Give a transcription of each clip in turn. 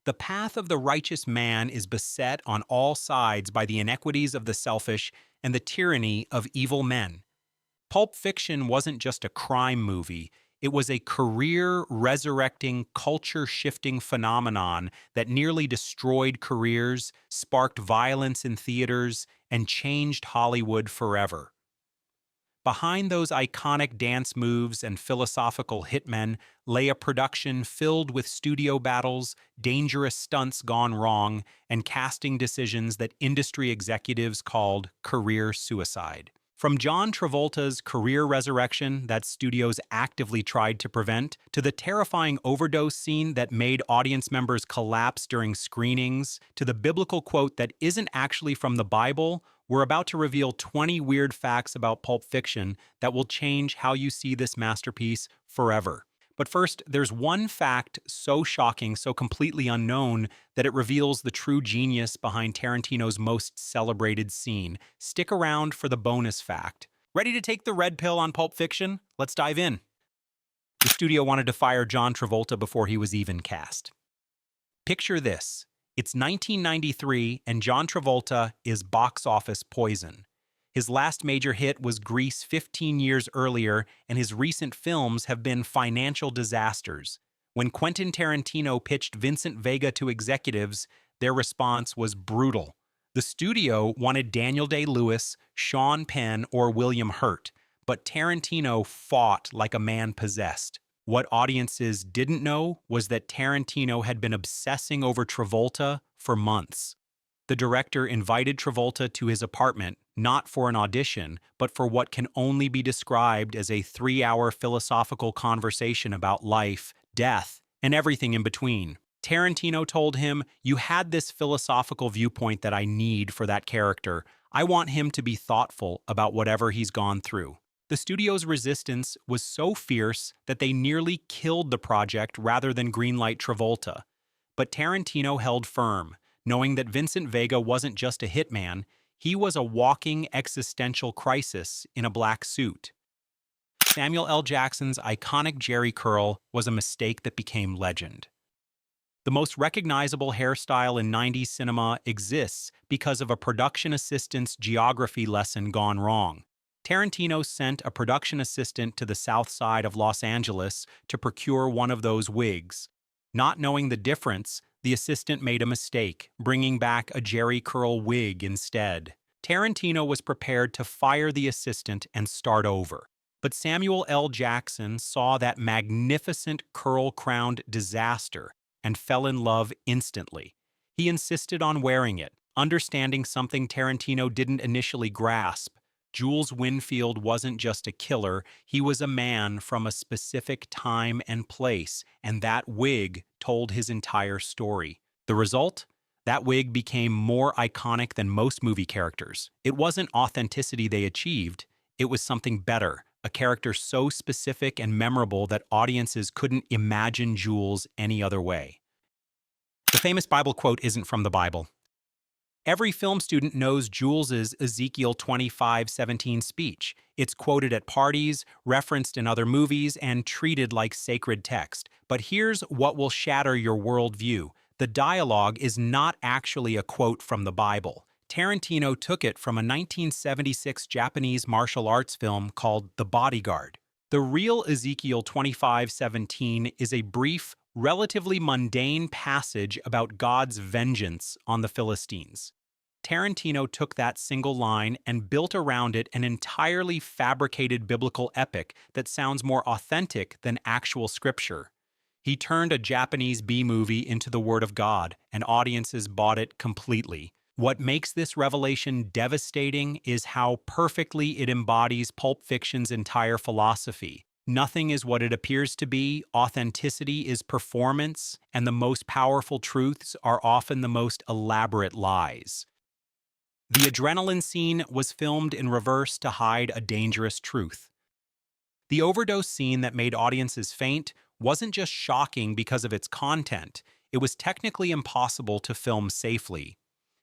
The path of the righteous man is beset on all sides by the inequities of the selfish and the tyranny of evil men. Pulp Fiction wasn't just a crime movie, it was a career resurrecting, culture shifting phenomenon that nearly destroyed careers, sparked violence in theaters, and changed Hollywood forever. Behind those iconic dance moves and philosophical hitmen lay a production filled with studio battles, dangerous stunts gone wrong, and casting decisions that industry executives called career suicide. From John Travolta's career resurrection that studios actively tried to prevent, to the terrifying overdose scene that made audience members collapse during screenings, to the biblical quote that isn't actually from the Bible, we're about to reveal 20 weird facts about Pulp Fiction that will change how you see this masterpiece forever. But first, there's one fact so shocking, so completely unknown, that it reveals the true genius behind Tarantino's most celebrated scene. Stick around for the bonus fact. Ready to take the red pill on Pulp Fiction? Let's dive in. The studio wanted to fire John Travolta before he was even cast. Picture this. It's 1993, and John Travolta is box office poison. His last major hit was Grease 15 years earlier, and his recent films have been financial disasters. When Quentin Tarantino pitched Vincent Vega to executives, their response was brutal. The studio wanted Daniel Day-Lewis, Sean Penn, or William Hurt, but Tarantino fought like a man possessed. What audiences didn't know was that Tarantino had been obsessing over Travolta for months. The director invited Travolta to his apartment, not for an audition, but for what can only be described as a 3-hour philosophical conversation about life, death, and everything in between. Tarantino told him, "You had this philosophical viewpoint that I need for that character. I want him to be thoughtful about whatever he's gone through." The studio's resistance was so fierce that they nearly killed the project rather than greenlight Travolta. But Tarantino held firm, knowing that Vincent Vega wasn't just a hitman, he was a walking existential crisis in a black suit. Samuel L. Jackson's iconic Jerry curl was a mistake that became legend. The most recognizable hairstyle in 90s cinema exists because of a production assistant's geography lesson gone wrong. Tarantino sent a production assistant to the south side of Los Angeles to procure one of those wigs. Not knowing the difference, the assistant made a mistake, bringing back a Jerry curl wig instead. Tarantino was prepared to fire the assistant and start over. But Samuel L. Jackson saw that magnificent curl-crowned disaster and fell in love instantly. He insisted on wearing it, understanding something Tarantino didn't initially grasp. Jules Winfield wasn't just a killer, he was a man from a specific time and place, and that wig told his entire story. The result? That wig became more iconic than most movie characters. It wasn't authenticity they achieved, it was something better, a character so specific and memorable that audiences couldn't imagine Jules any other way. The famous Bible quote isn't from the Bible. Every film student knows Jules's Ezekiel 25:17 speech. It's quoted at parties, referenced in other movies, and treated like sacred text. But here's what will shatter your worldview. The dialogue is not actually a quote from the Bible. Tarantino took it from a 1976 Japanese martial arts film called The Bodyguard. The real Ezekiel 25:17 is a brief, relatively mundane passage about God's vengeance on the Philistines. Tarantino took that single line and built around it an entirely fabricated biblical epic that sounds more authentic than actual scripture. He turned a Japanese B-movie into the Word of God, and audiences bought it completely. What makes this revelation devastating is how perfectly it embodies Pulp Fiction's entire philosophy. Nothing is what it appears to be, authenticity is performance, and the most powerful truths are often the most elaborate lies. The adrenaline scene was filmed in reverse to hide a dangerous truth. The overdose scene that made audiences faint wasn't just shocking because of its content, it was technically impossible to film safely.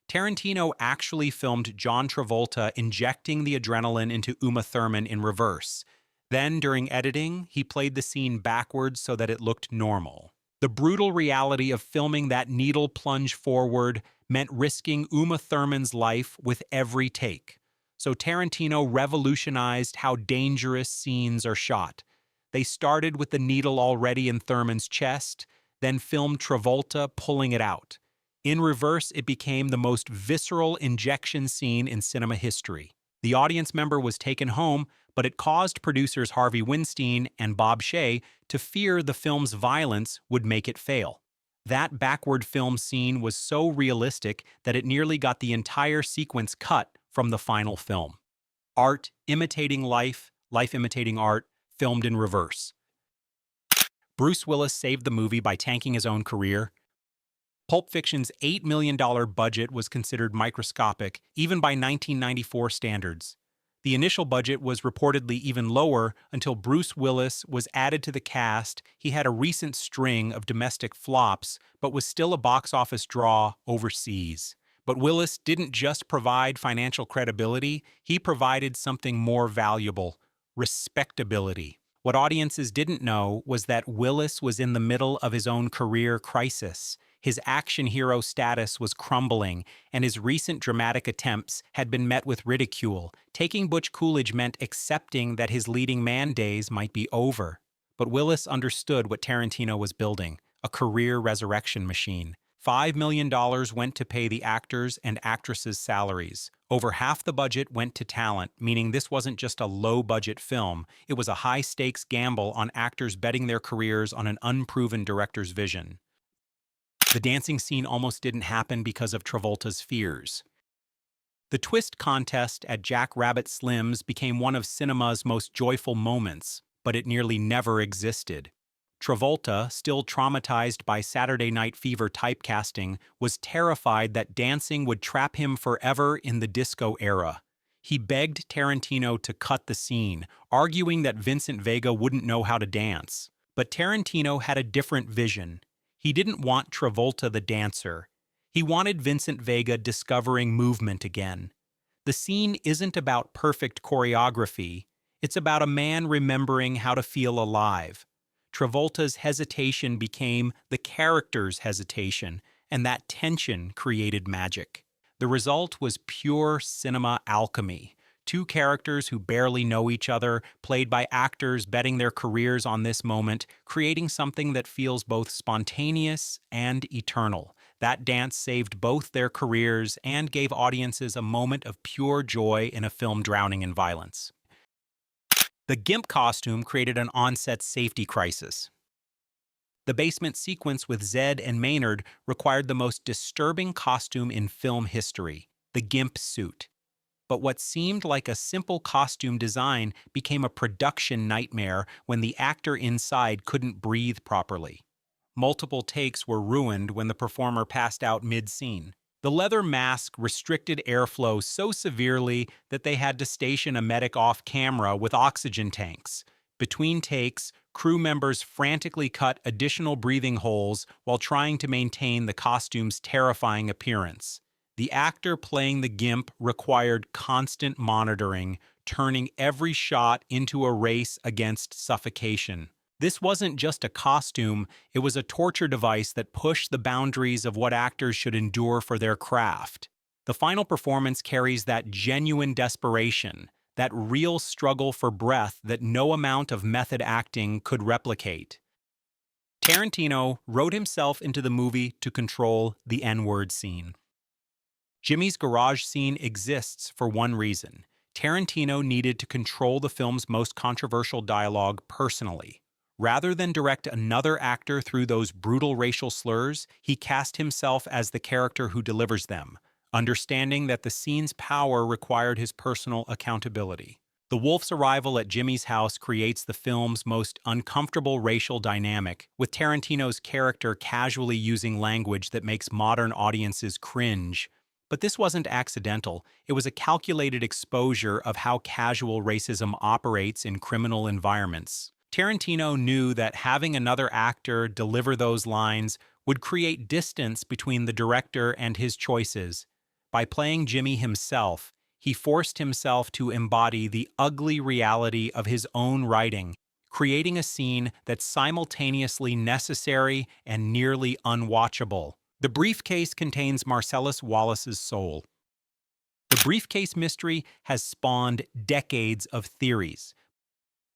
Tarantino actually filmed John Travolta injecting the adrenaline into Uma Thurman in reverse. Then, during editing, he played the scene backwards so that it looked normal. The The brutal reality of filming that needle plunge forward meant risking Uma Thurman's life with every take. So Tarantino revolutionized how dangerous scenes are shot. They started with the needle already in Thurman's chest, then filmed Travolta pulling it out. In reverse, it became the most visceral injection scene in cinema history. The audience member was taken home, but it caused producers Harvey Weinstein and Bob Shaye to fear the film's violence would make it fail. That backward film scene was so realistic that it nearly got the entire sequence cut from the final film. Art imitating life, life imitating art, filmed in reverse. Bruce Willis saved the movie by tanking his own career. Pulp Fiction's $8 million budget was considered microscopic, even by 1994 standards. The initial budget was reportedly even lower until Bruce Willis was added to the cast. He had a recent string of domestic flops, but was still a box office draw overseas. But Willis didn't just provide financial credibility, he provided something more valuable: respectability. What audiences didn't know was that Willis was in the middle of his own career crisis. His action hero status was crumbling, and his recent dramatic attempts had been met with ridicule. Taking Butch Coolidge meant accepting that his leading man days might be over. But Willis understood what Tarantino was building: a career resurrection machine. $5 million went to pay the actors and actresses' salaries. Over half the budget went to talent, meaning this wasn't just a low-budget film. It was a high-stakes gamble on actors betting their careers on an unproven director's vision. The dancing scene almost didn't happen because of Travolta's fears. The twist contest at Jack Rabbit Slim's became one of cinema's most joyful moments, but it nearly never existed. Travolta, still traumatized by Saturday Night Fever typecasting, was terrified that dancing would trap him forever in the disco era. He begged Tarantino to cut the scene, arguing that Vincent Vega wouldn't know how to dance. But Tarantino had a different vision. He didn't want Travolta the dancer. He wanted Vincent Vega discovering movement again. The scene isn't about perfect choreography. It's about a man remembering how to feel alive. Travolta's hesitation became the character's hesitation, and that tension created magic. The result was pure cinema alchemy. Two characters who barely know each other, played by actors betting their careers on this moment, creating something that feels both spontaneous and eternal. That dance saved both their careers and gave audiences a moment of pure joy in a film drowning in violence. The GIMP costume created an on-set safety crisis. The basement sequence with Zed and Maynard required the most disturbing costume in film history: the GIMP suit. But what seemed like a simple costume design became a production nightmare when the actor inside couldn't breathe properly. Multiple takes were ruined when the performer passed out mid-scene. The leather mask restricted airflow so severely that they had to station a medic off-camera with oxygen tanks. Between takes, crew members frantically cut additional breathing holes while trying to maintain the costume's terrifying appearance. The actor playing the GIMP required constant monitoring, turning every shot into a race against suffocation. This wasn't just a costume, it was a torture device that pushed the boundaries of what actors should endure for their craft. The final performance carries that genuine desperation, that real struggle for breath that no amount of method acting could replicate. Tarantino wrote himself into the movie to control the N-word scene. Jimmy's garage scene exists for one reason: Tarantino needed to control the film's most controversial dialogue personally. Rather than direct another actor through those brutal racial slurs, he cast himself as the character who delivers them, understanding that the scene's power required his personal accountability. The wolf's arrival at Jimmy's house creates the film's most uncomfortable racial dynamic, with Tarantino's character casually using language that makes modern audiences cringe. But this wasn't accidental. It was a calculated exposure of how casual racism operates in criminal environments. Tarantino knew that having another actor deliver those lines would create distance between the director and his choices. By playing Jimmy himself, he forced himself to embody the ugly reality of his own writing, creating a scene that's simultaneously necessary and nearly unwatchable. The briefcase contains Marcellus Wallace's soul. The briefcase mystery has spawned decades of theories,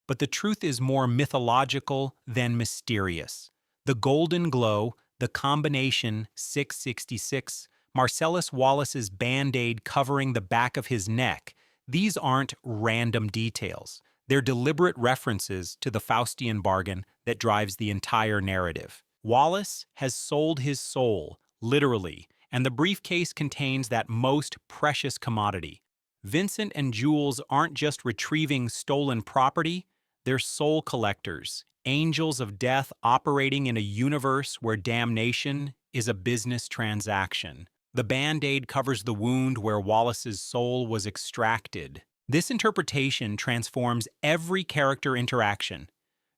but the truth is more mythological than mysterious. The golden glow, the combination 666, Marcellus Wallace's Band-Aid covering the back of his neck, these aren't random details. They're deliberate references to the Faustian bargain that drives the entire narrative. Wallace has sold his soul, literally, and the briefcase contains that most precious commodity. Vincent and Jules aren't just retrieving stolen property, they're soul collectors, angels of death operating in a universe where damnation is a business transaction. The Band-Aid covers the wound where Wallace's soul was extracted. This interpretation transforms every character interaction.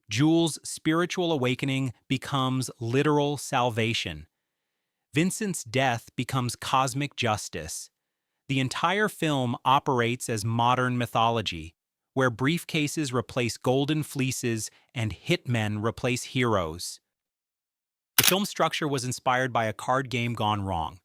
Jules' spiritual awakening becomes literal salvation. Vincent's death becomes cosmic justice. The entire film operates as modern mythology, where briefcases replace golden fleeces and hitmen replace heroes. The film structure was inspired by a card game gone wrong.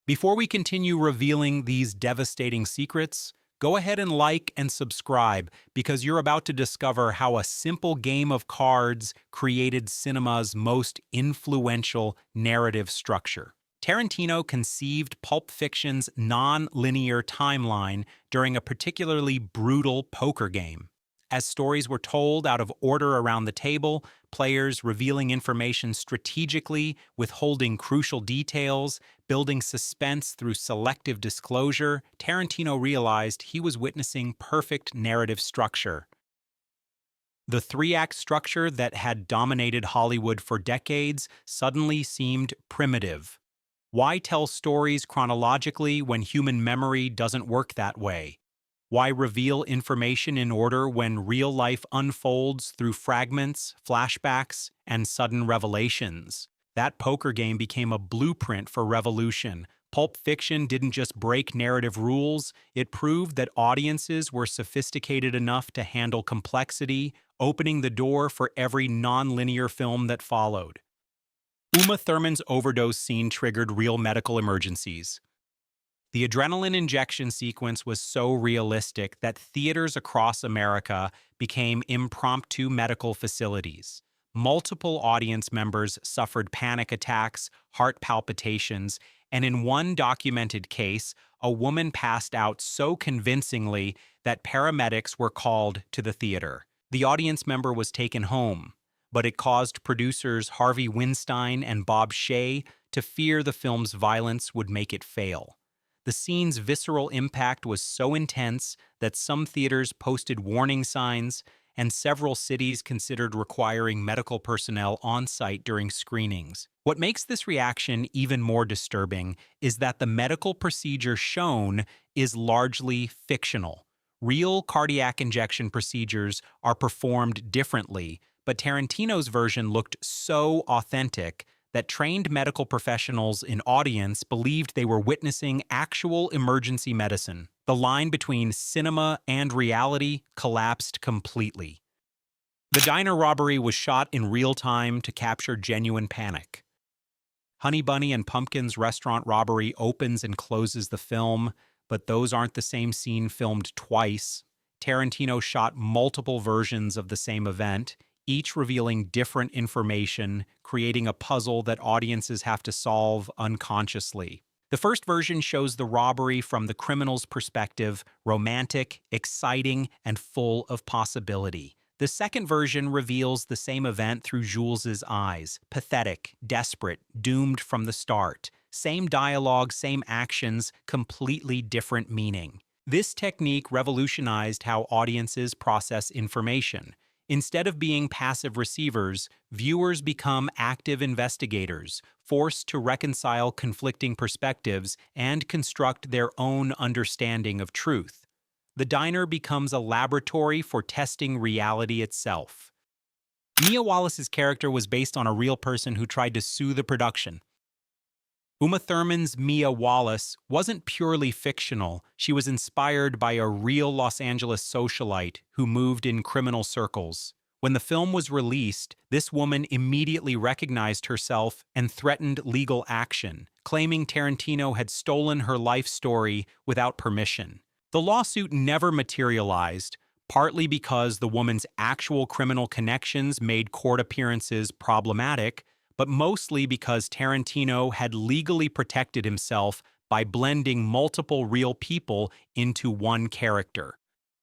Before we continue revealing these devastating secrets, go ahead and like and subscribe because you're about to discover how a simple game of cards created cinema's most influential narrative structure. Tarantino conceived Pulp Fiction's non-linear timeline during a particularly brutal poker game. As stories were told out of order around the table, players revealing information strategically, withholding crucial details, building suspense through selective disclosure, Tarantino realized he was witnessing perfect narrative structure. The three-act structure that had dominated Hollywood for decades suddenly seemed primitive. Why tell stories chronologically when human memory doesn't work that way? Why reveal information in order when real life unfolds through fragments, flashbacks, and sudden revelations? That poker game became a blueprint for revolution. Pulp Fiction didn't just break narrative rules, it proved that audiences were sophisticated enough to handle complexity, opening the door for every non-linear film that followed. Uma Thurman's overdose scene triggered real medical emergencies. The adrenaline injection sequence was so realistic that theaters across America became impromptu medical facilities. Multiple audience members suffered panic attacks, heart palpitations, and in one documented case, a woman passed out so convincingly that paramedics were called to the theater. The audience member was taken home, but it caused producers Harvey Weinstein and Bob Shaye to fear the film's violence would make it fail. The scene's visceral impact was so intense that some theaters posted warning signs, and several cities considered requiring medical personnel on site during screenings. What makes this reaction even more disturbing is that the medical procedure shown is largely fictional. Real cardiac injection procedures are performed differently, but Tarantino's version looked so authentic that trained medical professionals in audience believed they were witnessing actual emergency medicine. The line between cinema and reality collapsed completely. The diner robbery was shot in real time to capture genuine panic. Honey Bunny and Pumpkin's restaurant robbery opens and closes the film, but those aren't the same scene filmed twice. Tarantino shot multiple versions of the same event, each revealing different information, creating a puzzle that audiences have to solve unconsciously. The first version shows the robbery from the criminal's perspective, romantic, exciting, and full of possibility. The second version reveals the same event through Jules's eyes, pathetic, desperate, doomed from the start. Same dialogue, same actions, completely different meaning. This technique revolutionized how audiences process information. Instead of being passive receivers, viewers become active investigators, forced to reconcile conflicting perspectives and construct their own understanding of truth. The diner becomes a laboratory for testing reality itself. Mia Wallace's character was based on a real person who tried to sue the production. Uma Thurman's Mia Wallace wasn't purely fictional. She was inspired by a real Los Angeles socialite who moved in criminal circles. When the film was released, this woman immediately recognized herself and threatened legal action, claiming Tarantino had stolen her life story without permission. The lawsuit never materialized, partly because the woman's actual criminal connections made court appearances problematic, but mostly because Tarantino had legally protected himself by blending multiple real people into one character.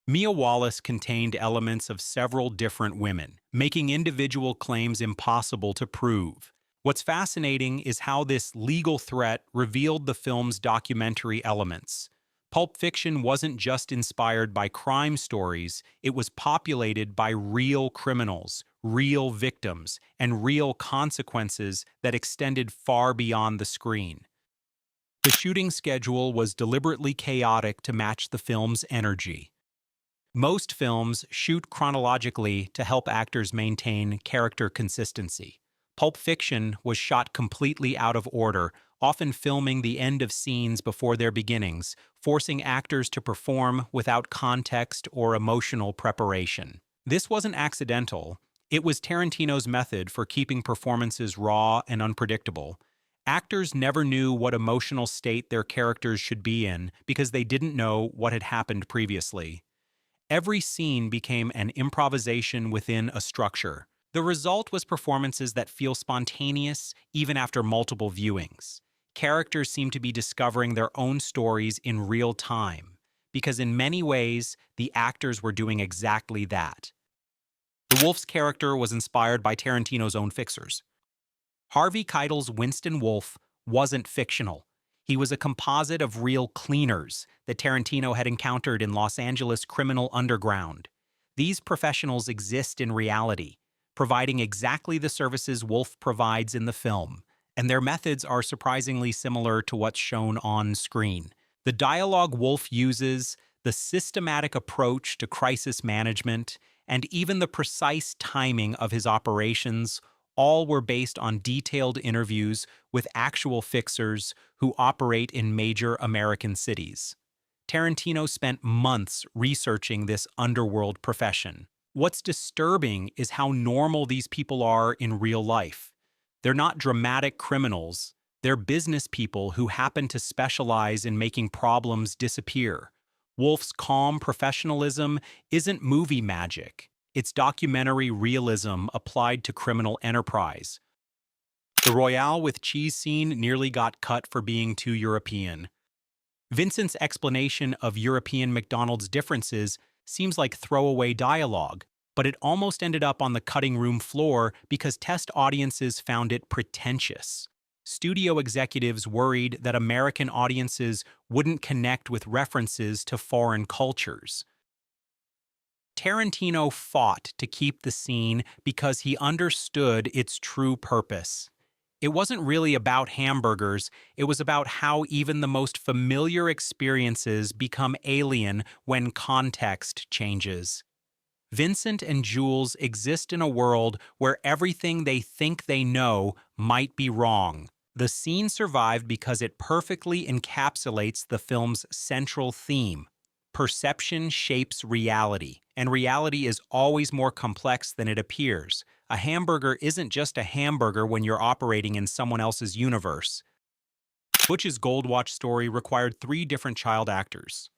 Mia Wallace contained elements of several different women, making individual claims impossible to prove. What's fascinating is how this legal threat revealed the film's documentary elements. Pulp Fiction wasn't just inspired by crime stories, it was populated by real criminals, real victims, and real consequences that extended far beyond the screen. The shooting schedule was deliberately chaotic to match the film's energy. Most films shoot chronologically to help actors maintain character consistency. Pulp Fiction was shot completely out of order, often filming the end of scenes before their beginnings, forcing actors to perform without context or emotional preparation. This wasn't accidental. It was Tarantino's method for keeping performances raw and unpredictable. Actors never knew what emotional state their characters should be in because they didn't know what had happened previously. Every scene became an improvisation within a structure. The result was performances that feel spontaneous even after multiple viewings. Characters seem to be discovering their own stories in real time, because in many ways, the actors were doing exactly that. The Wolf's character was inspired by Tarantino's own fixers. Harvey Keitel's Winston Wolfe wasn't fictional. He was a composite of real cleaners that Tarantino had encountered in Los Angeles' criminal underground. These professionals exist in reality, providing exactly the services Wolfe provides in the film, and their methods are surprisingly similar to what's shown on screen. The dialogue Wolfe uses, the systematic approach to crisis management, and even the precise timing of his operations all were based on detailed interviews with actual fixers who operate in major American cities. Tarantino spent months researching this underworld profession. What's disturbing is how normal these people are in real life. They're not dramatic criminals. They're business people who happen to specialize in making problems disappear. Wolf's calm professionalism isn't movie magic. It's documentary realism applied to criminal enterprise. The Royale with cheese scene nearly got cut for being too European. Vincent's explanation of European McDonald's differences seems like throwaway dialogue, but it almost ended up on the cutting room floor because test audiences found it pretentious. Studio executives worried that American audiences wouldn't connect with references to foreign cultures. Tarantino fought to keep the scene because he understood its true purpose. It wasn't really about hamburgers, it was about how even the most familiar experiences become alien when context changes. Vincent and Jules exist in a world where everything they think they know might be wrong. The scene survived because it perfectly encapsulates the film's central theme. Perception shapes reality, and reality is always more complex than it appears. A hamburger isn't just a hamburger when you're operating in someone else's universe. Butch's Gold Watch story required 3 different child actors.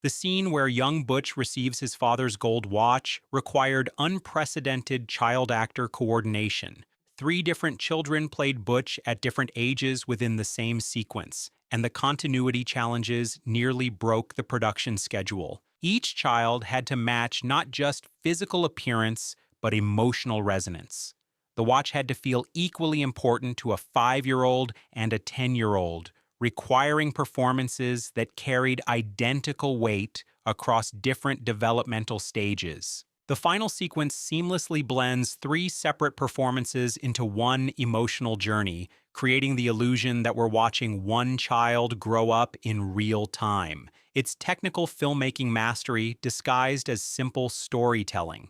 The scene where young Butch receives his father's gold watch required unprecedented child actor coordination. 3 different children played Butch at different ages within the same sequence, and the continuity challenges nearly broke the production schedule. Each child had to match not just physical appearance, but emotional resonance. The watch had to feel equally important to a 5-year-old and a 10-year-old, requiring performances that carried identical weight across different developmental stages. The final sequence seamlessly blends 3 separate performances into one emotional journey, creating the illusion that we're watching one child grow up in real time. It's technical filmmaking mastery disguised as simple storytelling.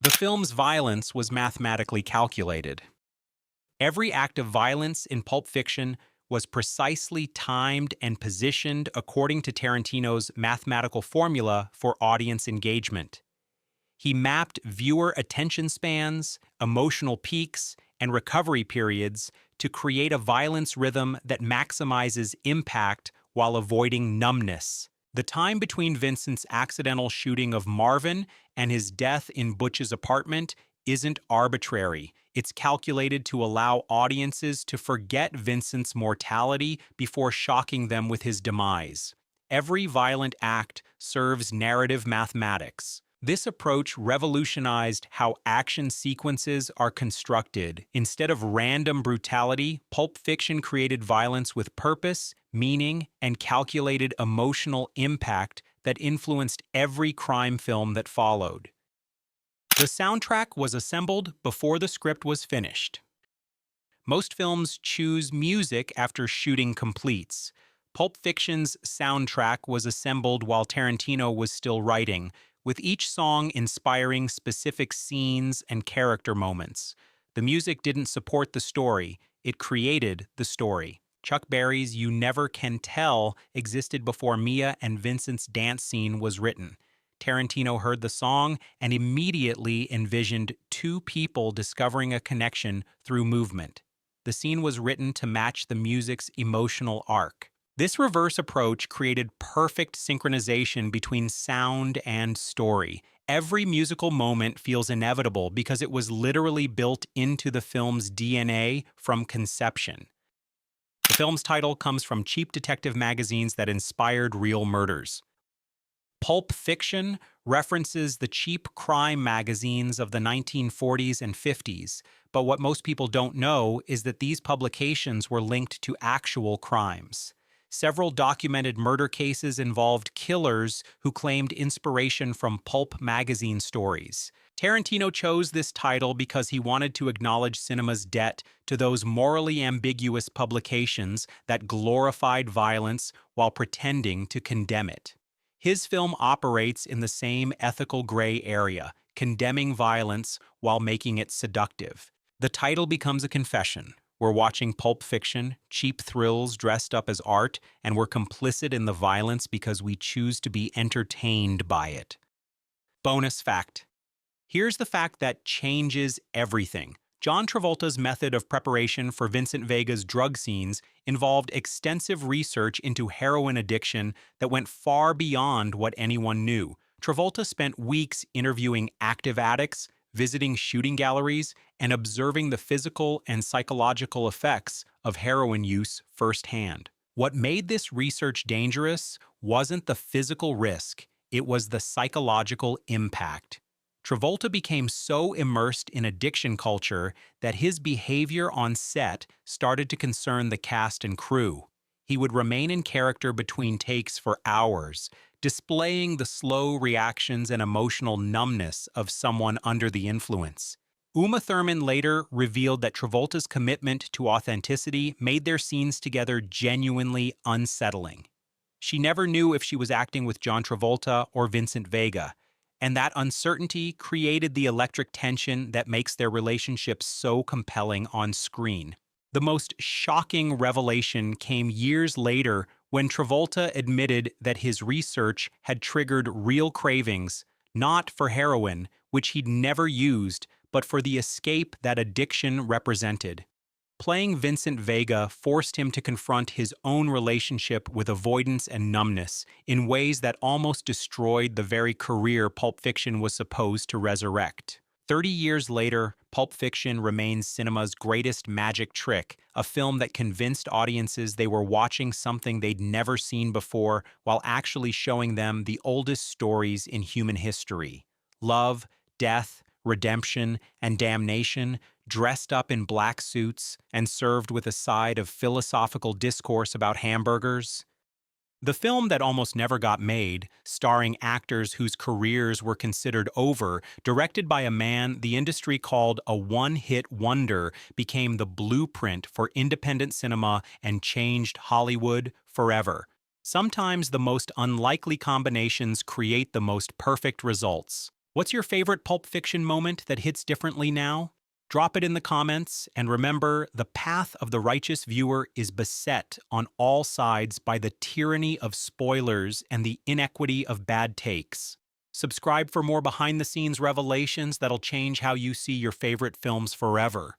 The film's violence was mathematically calculated. Every act of violence in Pulp Fiction was precisely timed and positioned according to Tarantino's mathematical formula for audience engagement. He mapped viewer attention spans, emotional peaks, and recovery periods to create a violence rhythm that maximizes impact while avoiding numbness. The time between Vincent's accidental shooting of Marvin and his death in Butch's apartment isn't arbitrary. It's calculated to allow audiences to forget Vincent's mortality before shocking them with his demise. Every violent act serves narrative mathematics. This approach revolutionized how action sequences are constructed. Instead of random brutality, Pulp Fiction created violence with purpose, meaning, and calculated emotional impact that influenced every crime film that followed. The soundtrack was assembled before the script was finished. Most films choose music after shooting completes. Pulp Fiction's soundtrack was assembled while Tarantino was still writing, with each song inspiring specific scenes and character moments. The music didn't support the story, it created the story. Chuck Berry's You Never Can Tell existed before Mia and Vincent's dance scene was written. Tarantino heard the song and immediately envisioned two people discovering a connection through movement. The scene was written to match the music's emotional arc. This reverse approach created perfect synchronization between sound and story. Every musical moment feels inevitable because it was literally built into the film's DNA from conception. The film's title comes from cheap detective magazines that inspired real murders. Pulp Fiction references the cheap crime magazines of the 1940s and 50s, but what most people don't know is that these publications were linked to actual crimes. Several documented murder cases involved killers who claimed inspiration from pulp magazine stories. Tarantino chose this title because he wanted to acknowledge cinema's debt to those morally ambiguous publications that glorified violence while pretending to condemn it. His film operates in the same ethical gray area, condemning violence while making it seductive. The title becomes a confession. We're watching Pulp Fiction, cheap thrills dressed up as art, and we're complicit in the violence because we choose to be entertained by it. Bonus fact. Here's the fact that changes everything. John Travolta's method of preparation for Vincent Vega's drug scenes involved extensive research into heroin addiction that went far beyond what anyone knew. Travolta spent weeks interviewing active addicts, visiting shooting galleries, and observing the physical and psychological effects of heroin use firsthand. What made this research dangerous wasn't the physical risk, it was the psychological impact. Travolta became so immersed in addiction culture that his behavior on set started to concern the cast and crew. He would remain in character between takes for hours, displaying the slow reactions and emotional numbness of someone under the influence. Uma Thurman later revealed that Travolta's commitment to authenticity made their scenes together genuinely unsettling. She never knew if she was acting with John Travolta or Vincent Vega, and that uncertainty created the electric tension that makes their relationship so compelling on screen. The most shocking revelation came years later when Travolta admitted that his research had triggered real cravings, not for heroin, which he'd never used, but for the escape that addiction represented. Playing Vincent Vega forced him to confront his own relationship with avoidance and numbness in ways that almost destroyed the very career Pulp Fiction was supposed to resurrect. 30 years later, Pulp Fiction remains cinema's greatest magic trick, a film that convinced audiences they were watching something they'd never seen before while actually showing them the oldest stories in human history. Love, death, redemption, and damnation, dressed up in black suits and served with a side of philosophical discourse about hamburgers. The film that almost never got made, starring actors whose careers were considered over, directed by a man the industry called a one-hit wonder, became the blueprint for independent cinema and changed Hollywood forever. Sometimes the most unlikely combinations create the most perfect results. What's your favorite Pulp Fiction moment that hits differently now? Drop it in the comments, and remember, the path of the righteous viewer is beset on all sides by the tyranny of spoilers and the inequity of bad takes. Subscribe for more behind-the-scenes revelations that'll change how you see your favorite films forever.